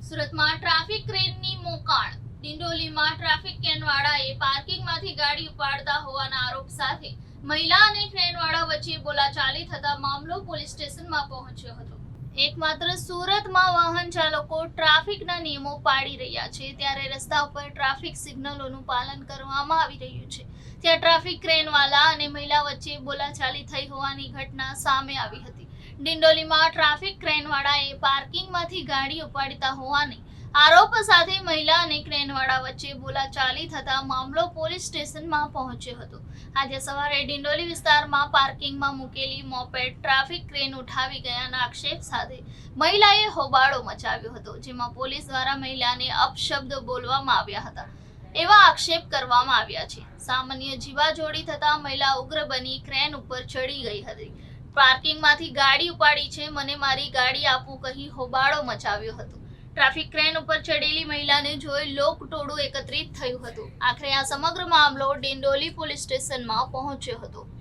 સુરતમાં traffic ક્રેનની મોકાણ. ડિંડોલીમાં traffic ક્રેનવાળાએ પાર્કિંગમાંથી ગાડી ઉપાડતા હોવાના આરોપ સાથે મહિલા અને ક્રેનવાળા વચ્ચે બોલાચાલી થતા મામલો પોલીસ સ્ટેશનમાં પહોંચ્યો હતો. એકમાત્ર સુરતમાં વાહન ચાલકો ટ્રાફિકના નિયમો પાળી રહ્યા છે, ત્યારે રસ્તા ઉપર ટ્રાફિક સિગ્નલોનું પાલન કરવામાં આવી રહ્યું છે. ત્યાં ટ્રાફિક ક્રેનવાળા અને મહિલા વચ્ચે બોલાચાલી થઈ હોવાની ઘટના સામે આવી હતી. ડિંડોલીમાં ટ્રાફિક ક્રેનવાળાએ પાર્કિંગમાંથી ગાડી ઉપાડતા હોવાની આરોપ સાથે મહિલા અને ક્રેનવાળા વચ્ચે બોલાચાલી થતા મામલો પોલીસ સ્ટેશનમાં પહોંચ્યો હતો. આજે સવારે ડિંડોલી વિસ્તારમાં પાર્કિંગમાં મૂકેલી મોપેડ ટ્રાફિક ક્રેન ઉઠાવી ગયાના આક્ષેપ સાથે મહિલાએ હોબાળો મચાવ્યો હતો, જેમાં પોલીસ દ્વારા મહિલાને અપશબ્દ બોલવામાં આવ્યા હતા એવા આક્ષેપ કરવામાં આવ્યા છે. સામાન્ય જીવાજોડી થતા મહિલા ઉગ્ર બની ક્રેન ઉપર ચડી ગઈ હતી. પાર્કિંગમાંથી ગાડી ઉપાડી છે, મને મારી ગાડી આપવું કહી હોબાળો મચાવ્યો હતો. ટ્રાફિક ક્રેન ઉપર ચડેલી મહિલાને જોઈ લોકટોળું એકત્રિત થયું હતું. આખરે આ સમગ્ર મામલો ડિંડોલી પોલીસ સ્ટેશનમાં પહોંચ્યો હતો.